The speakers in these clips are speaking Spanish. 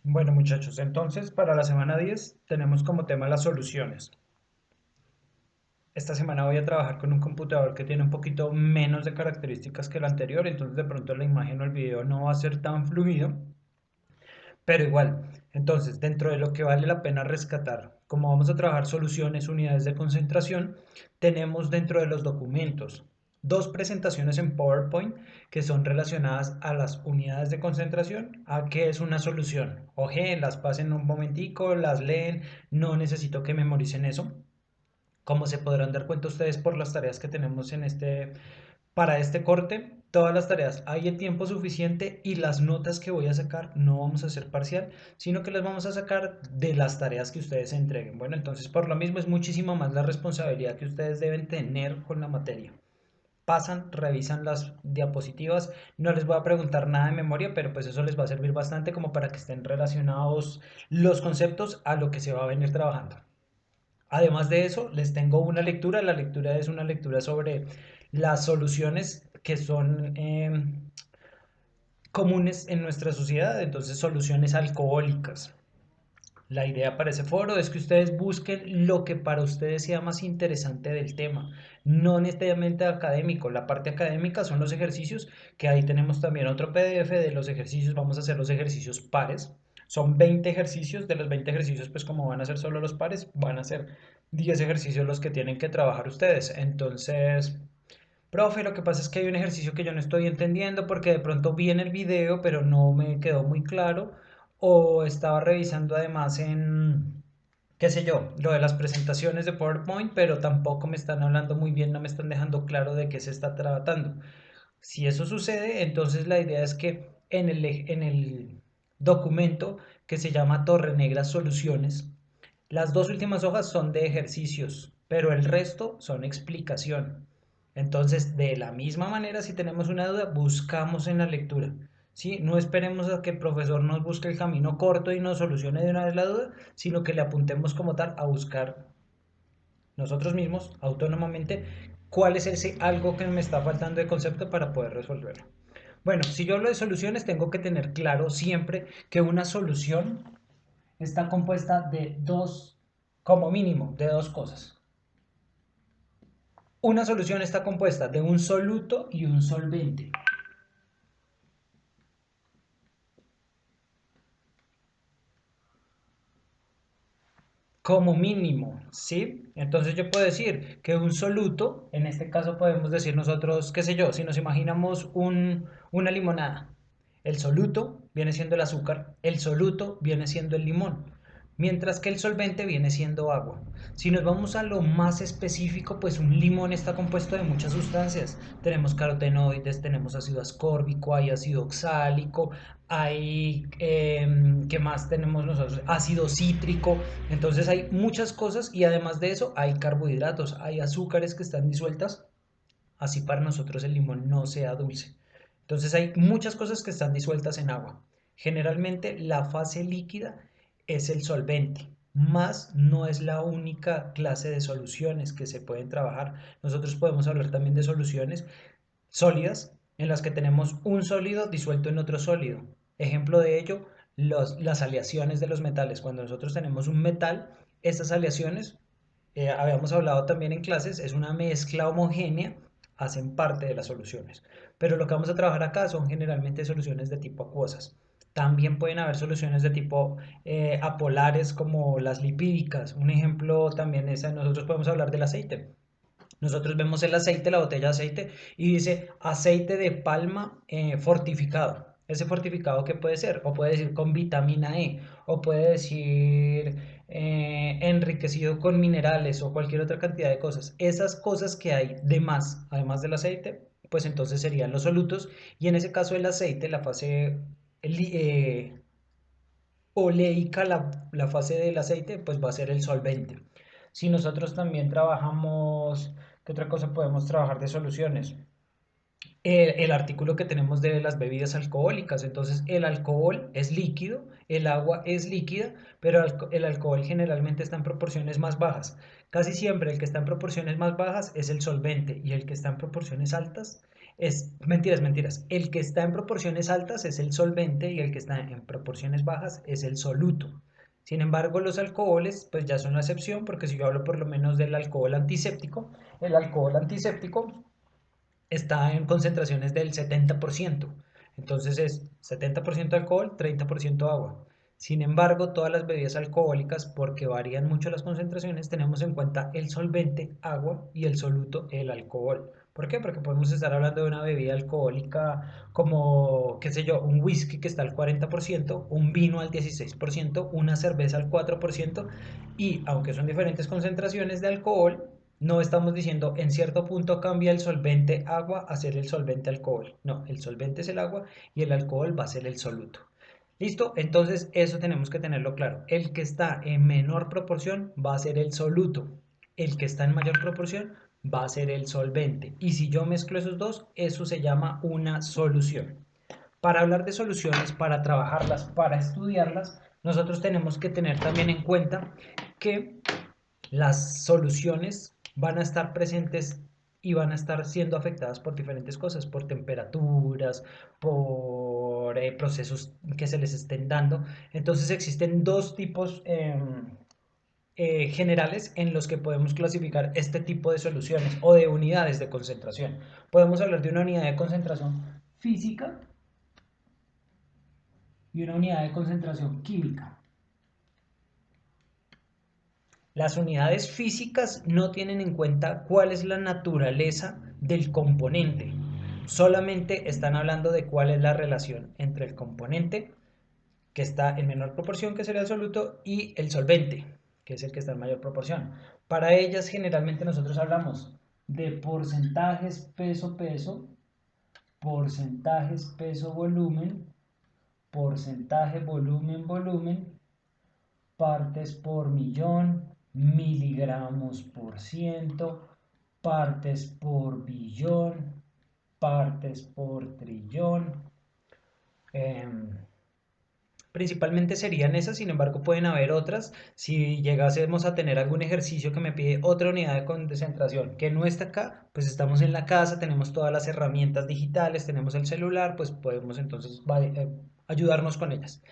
Bueno, muchachos, entonces para la semana 10 tenemos como tema las soluciones. Esta semana voy a trabajar con un computador que tiene un poquito menos de características que el anterior, entonces de pronto la imagen o el video no va a ser tan fluido, pero igual. Entonces, dentro de lo que vale la pena rescatar, como vamos a trabajar soluciones, unidades de concentración, tenemos dentro de los documentos dos presentaciones en PowerPoint que son relacionadas a las unidades de concentración, a qué es una solución. Oje, las pasen un momentico, las leen, no necesito que memoricen eso. Como se podrán dar cuenta ustedes por las tareas que tenemos para este corte, todas las tareas hay el tiempo suficiente y las notas que voy a sacar no vamos a hacer parcial, sino que las vamos a sacar de las tareas que ustedes entreguen. Bueno, entonces por lo mismo es muchísimo más la responsabilidad que ustedes deben tener con la materia. Pasan, revisan las diapositivas, no les voy a preguntar nada de memoria, pero pues eso les va a servir bastante como para que estén relacionados los conceptos a lo que se va a venir trabajando. Además de eso, les tengo una lectura. La lectura es una lectura sobre las soluciones que son comunes en nuestra sociedad, entonces soluciones alcohólicas. La idea para ese foro es que ustedes busquen lo que para ustedes sea más interesante del tema, no necesariamente académico. La parte académica son los ejercicios, que ahí tenemos también otro PDF de los ejercicios. Vamos a hacer los ejercicios pares. Son 20 ejercicios, de los 20 ejercicios, pues como van a ser solo los pares, van a ser 10 ejercicios los que tienen que trabajar ustedes. Entonces, profe, lo que pasa es que hay un ejercicio que yo no estoy entendiendo porque de pronto vi en el video, pero no me quedó muy claro. O estaba revisando además en, qué sé yo, lo de las presentaciones de PowerPoint, pero tampoco me están hablando muy bien, no me están dejando claro de qué se está tratando. Si eso sucede, entonces la idea es que en el documento que se llama Torre Negra Soluciones, las dos últimas hojas son de ejercicios, pero el resto son explicación. Entonces, de la misma manera, si tenemos una duda, buscamos en la lectura. ¿Sí? No esperemos a que el profesor nos busque el camino corto y nos solucione de una vez la duda, sino que le apuntemos como tal a buscar nosotros mismos, autónomamente, cuál es ese algo que me está faltando de concepto para poder resolverlo. Bueno, si yo hablo de soluciones, tengo que tener claro siempre que una solución está compuesta de dos, como mínimo, de dos cosas. Una solución está compuesta de un soluto y un solvente. Como mínimo, ¿sí? Entonces yo puedo decir que un soluto, en este caso podemos decir nosotros, qué sé yo, si nos imaginamos una limonada, el soluto viene siendo el azúcar, el soluto viene siendo el limón, mientras que el solvente viene siendo agua. Si nos vamos a lo más específico, pues un limón está compuesto de muchas sustancias. Tenemos carotenoides, tenemos ácido ascórbico, hay ácido oxálico, hay, ¿qué más tenemos nosotros? Ácido cítrico. Entonces hay muchas cosas y además de eso hay carbohidratos, hay azúcares que están disueltas, así para nosotros el limón no sea dulce. Entonces hay muchas cosas que están disueltas en agua. Generalmente la fase líquida es el solvente, más no es la única clase de soluciones que se pueden trabajar. Nosotros podemos hablar también de soluciones sólidas en las que tenemos un sólido disuelto en otro sólido. Ejemplo de ello, las aleaciones de los metales. Cuando nosotros tenemos un metal, estas aleaciones, habíamos hablado también en clases, es una mezcla homogénea, hacen parte de las soluciones. Pero lo que vamos a trabajar acá son generalmente soluciones de tipo acuosas. También pueden haber soluciones de tipo apolares como las lipídicas. Un ejemplo también es, nosotros podemos hablar del aceite. Nosotros vemos el aceite, la botella de aceite, y dice aceite de palma fortificado. Ese fortificado, ¿qué puede ser? O puede decir con vitamina E, o puede decir enriquecido con minerales o cualquier otra cantidad de cosas. Esas cosas que hay de más, además del aceite, pues entonces serían los solutos. Y en ese caso el aceite, la fase oleica, la fase del aceite, pues va a ser el solvente. Si nosotros también trabajamos, ¿qué otra cosa podemos trabajar de soluciones? El artículo que tenemos de las bebidas alcohólicas. Entonces, el alcohol es líquido, el agua es líquida, pero el alcohol generalmente está en proporciones más bajas. Casi siempre el que está en proporciones más bajas es el solvente y el que está en proporciones altas Es mentiras, mentiras. El que está en proporciones altas es el solvente y el que está en proporciones bajas es el soluto. Sin embargo, los alcoholes pues ya son la excepción porque si yo hablo por lo menos del alcohol antiséptico, el alcohol antiséptico está en concentraciones del 70%. Entonces es 70% alcohol, 30% agua. Sin embargo, todas las bebidas alcohólicas, porque varían mucho las concentraciones, tenemos en cuenta el solvente, agua, y el soluto, el alcohol. ¿Por qué? Porque podemos estar hablando de una bebida alcohólica como, qué sé yo, un whisky que está al 40%, un vino al 16%, una cerveza al 4%, y aunque son diferentes concentraciones de alcohol, no estamos diciendo en cierto punto cambia el solvente agua a ser el solvente alcohol. No, el solvente es el agua y el alcohol va a ser el soluto. ¿Listo? Entonces eso tenemos que tenerlo claro. El que está en menor proporción va a ser el soluto. El que está en mayor proporción va a ser el solvente. Y si yo mezclo esos dos, eso se llama una solución. Para hablar de soluciones, para trabajarlas, para estudiarlas, nosotros tenemos que tener también en cuenta que las soluciones van a estar presentes y van a estar siendo afectadas por diferentes cosas, por temperaturas, por procesos que se les estén dando. Entonces existen dos tipos generales en los que podemos clasificar este tipo de soluciones o de unidades de concentración. Podemos hablar de una unidad de concentración física y una unidad de concentración química. Las unidades físicas no tienen en cuenta cuál es la naturaleza del componente. Solamente están hablando de cuál es la relación entre el componente, que está en menor proporción, que sería el soluto, y el solvente, que es el que está en mayor proporción. Para ellas generalmente nosotros hablamos de porcentajes peso-peso, porcentajes peso-volumen, porcentaje volumen-volumen, partes por millón, miligramos por ciento, partes por billón, partes por trillón. Eh, Principalmente serían esas, sin embargo pueden haber otras. Si llegásemos a tener algún ejercicio que me pide otra unidad de concentración que no está acá, pues estamos en la casa, tenemos todas las herramientas digitales, tenemos el celular, pues podemos entonces ayudarnos con ellas.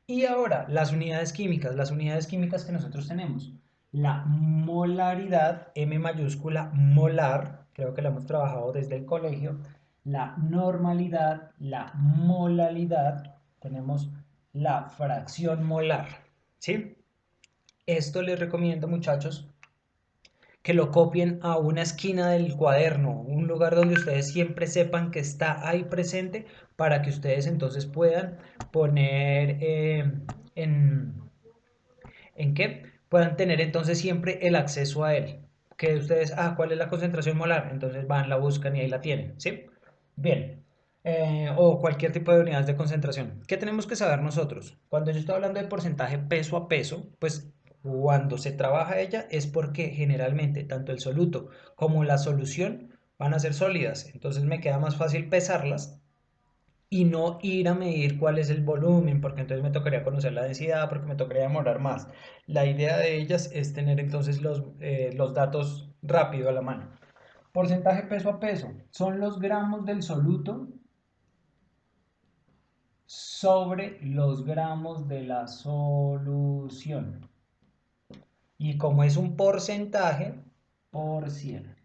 Y ahora, las unidades químicas que nosotros tenemos. La molaridad, M mayúscula, molar, creo que la hemos trabajado desde el colegio. La normalidad, la molalidad, tenemos la fracción molar, ¿sí? Esto les recomiendo, muchachos, que lo copien a una esquina del cuaderno, un lugar donde ustedes siempre sepan que está ahí presente para que ustedes entonces puedan poner en, ¿en qué? Puedan tener entonces siempre el acceso a él. Que ustedes, ¿cuál es la concentración molar? Entonces van, la buscan y ahí la tienen, ¿sí? Bien. O cualquier tipo de unidades de concentración. ¿Qué tenemos que saber nosotros? Cuando yo estoy hablando de porcentaje peso a peso, pues cuando se trabaja ella es porque generalmente tanto el soluto como la solución van a ser sólidas. Entonces me queda más fácil pesarlas y no ir a medir cuál es el volumen, porque entonces me tocaría conocer la densidad, porque me tocaría demorar más. La idea de ellas es tener entonces los datos rápido a la mano. Porcentaje peso a peso son los gramos del soluto sobre los gramos de la solución. Y como es un porcentaje, por 100.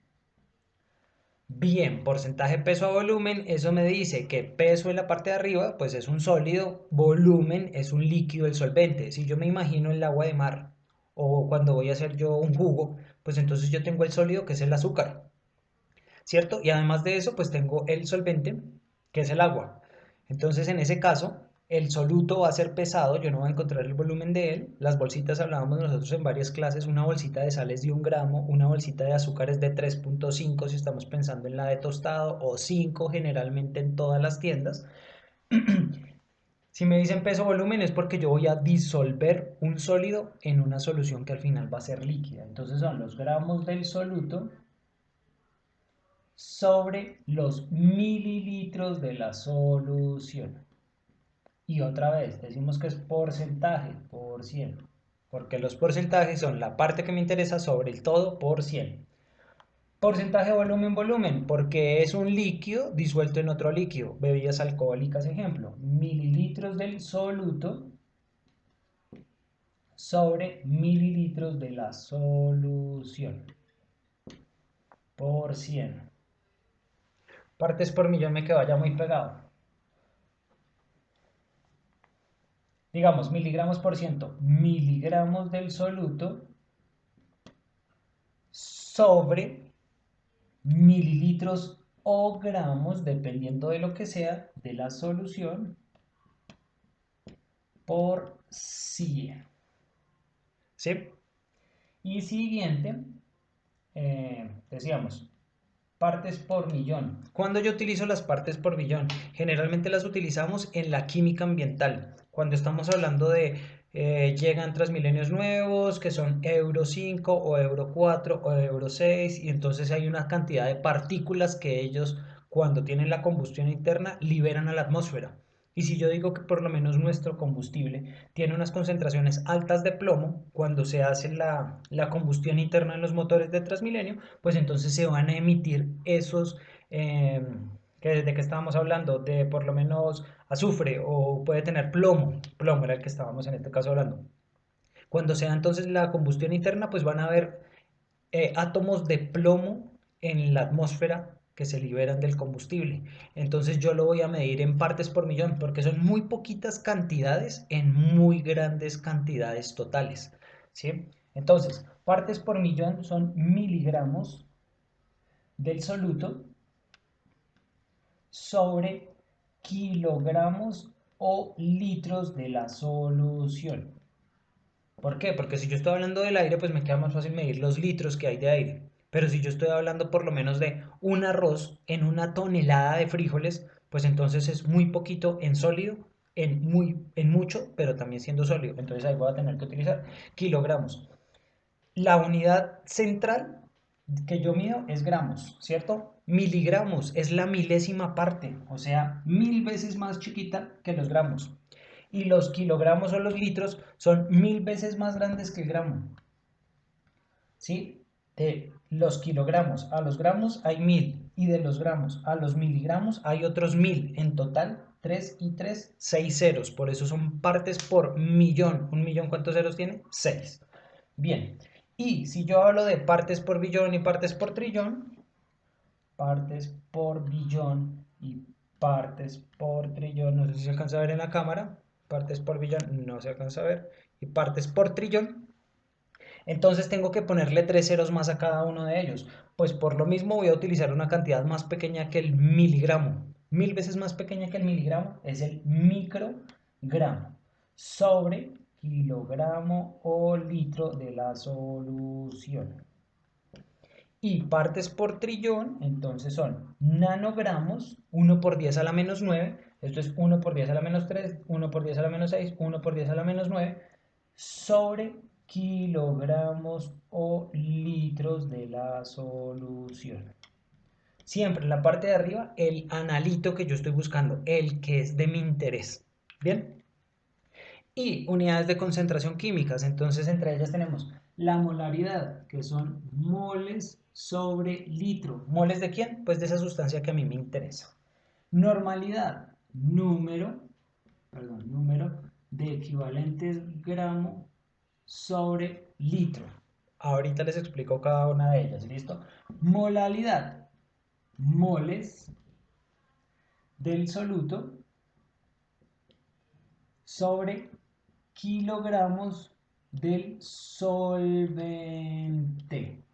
Bien, porcentaje peso a volumen, eso me dice que peso en la parte de arriba, pues es un sólido, volumen es un líquido, el solvente. Si yo me imagino el agua de mar o cuando voy a hacer yo un jugo, pues entonces yo tengo el sólido que es el azúcar, ¿cierto? Y además de eso, pues tengo el solvente que es el agua. Entonces, en ese caso, el soluto va a ser pesado, yo no voy a encontrar el volumen de él. Las bolsitas hablábamos nosotros en varias clases, una bolsita de sal es de 1 gramo, una bolsita de azúcar es de 3,5 si estamos pensando en la de tostado, o 5 generalmente en todas las tiendas. Si me dicen peso volumen es porque yo voy a disolver un sólido en una solución que al final va a ser líquida. Entonces son los gramos del soluto sobre los mililitros de la solución. Y otra vez, decimos que es porcentaje por 100, porque los porcentajes son la parte que me interesa sobre el todo por 100. Porcentaje volumen, volumen, porque es un líquido disuelto en otro líquido. Bebidas alcohólicas, ejemplo. Mililitros del soluto sobre mililitros de la solución por 100. Partes por millón me quedó ya muy pegado. Digamos, miligramos por ciento. Miligramos del soluto sobre mililitros o gramos, dependiendo de lo que sea, de la solución por 100. ¿Sí? Y siguiente, decíamos, partes por millón. ¿Cuándo yo utilizo las partes por millón? Generalmente las utilizamos en la química ambiental. Cuando estamos hablando de llegan transmilenios nuevos que son Euro 5 o Euro 4 o Euro 6 y entonces hay una cantidad de partículas que ellos cuando tienen la combustión interna liberan a la atmósfera. Y si yo digo que por lo menos nuestro combustible tiene unas concentraciones altas de plomo, cuando se hace la combustión interna en los motores de Transmilenio, pues entonces se van a emitir esos, eh, ¿de qué estábamos hablando? De por lo menos azufre o puede tener plomo, plomo era el que estábamos en este caso hablando. Cuando sea entonces la combustión interna, pues van a haber átomos de plomo en la atmósfera que se liberan del combustible. Entonces yo lo voy a medir en partes por millón porque son muy poquitas cantidades en muy grandes cantidades totales. ¿Sí? Entonces, partes por millón son miligramos del soluto sobre kilogramos o litros de la solución. ¿Por qué? Porque si yo estoy hablando del aire, pues me queda más fácil medir los litros que hay de aire. Pero si yo estoy hablando por lo menos de un arroz en una tonelada de frijoles, pues entonces es muy poquito en sólido, en mucho, pero también siendo sólido. Entonces ahí voy a tener que utilizar kilogramos. La unidad central que yo mido es gramos, ¿cierto? Miligramos es la milésima parte, o sea, 1000 veces más chiquita que los gramos. Y los kilogramos o los litros son 1000 veces más grandes que el gramo. ¿Sí? De los kilogramos a los gramos hay 1000 y de los gramos a los miligramos hay otros 1000. En total, 3 y 3, 6 ceros. Por eso son partes por millón. ¿Un millón cuántos ceros tiene? 6. Bien. Y si yo hablo de partes por billón y partes por trillón, partes por billón y partes por trillón, no sé si se alcanza a ver en la cámara, partes por billón no se alcanza a ver, y partes por trillón, entonces tengo que ponerle 3 ceros más a cada uno de ellos. Pues por lo mismo voy a utilizar una cantidad más pequeña que el miligramo. 1000 veces más pequeña que el miligramo es el microgramo sobre kilogramo o litro de la solución. Y partes por trillón, entonces son nanogramos, 1 por 10 a la menos 9, esto es 1 por 10 a la menos 3, 1 por 10 a la menos 6, 1 por 10 a la menos 9, sobre kilogramos o litros de la solución. Siempre en la parte de arriba, el analito que yo estoy buscando, el que es de mi interés. ¿Bien? Y unidades de concentración químicas. Entonces, entre ellas tenemos la molaridad, que son moles sobre litro. ¿Moles de quién? Pues de esa sustancia que a mí me interesa. Normalidad, número de equivalentes gramo sobre litro. Ahorita les explico cada una de ellas, ¿listo? Molalidad, moles del soluto sobre kilogramos del solvente.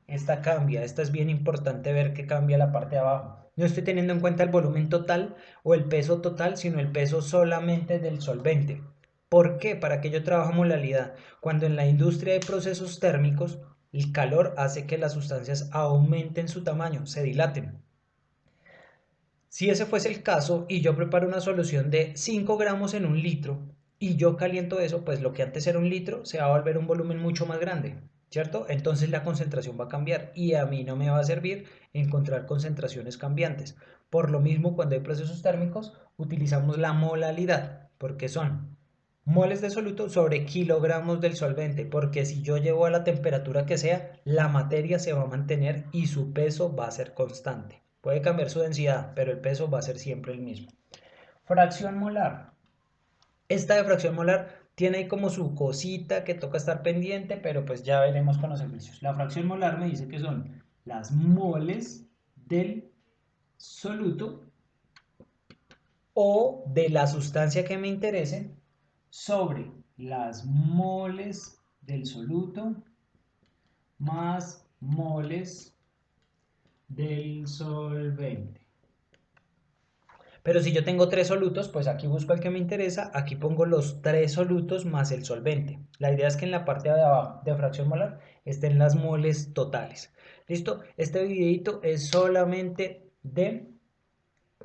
Esta cambia, esta es bien importante ver que cambia la parte de abajo. No estoy teniendo en cuenta el volumen total o el peso total, sino el peso solamente del solvente. ¿Por qué? ¿Para qué yo trabajo molalidad? Cuando en la industria hay procesos térmicos, el calor hace que las sustancias aumenten su tamaño, se dilaten. Si ese fuese el caso y yo preparo una solución de 5 gramos en un litro y yo caliento eso, pues lo que antes era un litro se va a volver un volumen mucho más grande, ¿cierto? Entonces la concentración va a cambiar y a mí no me va a servir encontrar concentraciones cambiantes. Por lo mismo, cuando hay procesos térmicos, utilizamos la molalidad, porque son moles de soluto sobre kilogramos del solvente, porque si yo llevo a la temperatura que sea, la materia se va a mantener y su peso va a ser constante. Puede cambiar su densidad, pero el peso va a ser siempre el mismo. Fracción molar. Esta de fracción molar tiene ahí como su cosita que toca estar pendiente, pero pues ya veremos con los ejercicios. La fracción molar me dice que son las moles del soluto o de la sustancia que me interese sobre las moles del soluto más moles del solvente. Pero si yo tengo tres solutos, pues aquí busco el que me interesa, aquí pongo los tres solutos más el solvente. La idea es que en la parte de abajo de fracción molar estén las moles totales. ¿Listo? Este videito es solamente de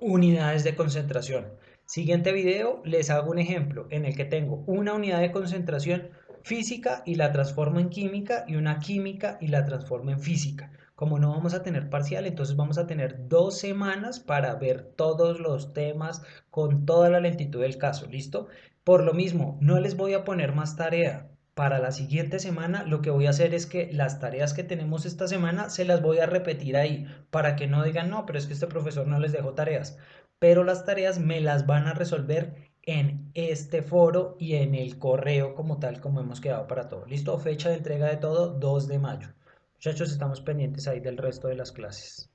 unidades de concentración. Siguiente video les hago un ejemplo en el que tengo una unidad de concentración física y la transformo en química y una química y la transformo en física. Como no vamos a tener parcial, entonces vamos a tener 2 semanas para ver todos los temas con toda la lentitud del caso. ¿Listo? Por lo mismo, no les voy a poner más tarea. Para la siguiente semana lo que voy a hacer es que las tareas que tenemos esta semana se las voy a repetir ahí para que no digan, no, pero es que este profesor no les dejó tareas. Pero las tareas me las van a resolver en este foro y en el correo como tal como hemos quedado para todo. ¿Listo? Fecha de entrega de todo, 2 de mayo. Muchachos, estamos pendientes ahí del resto de las clases.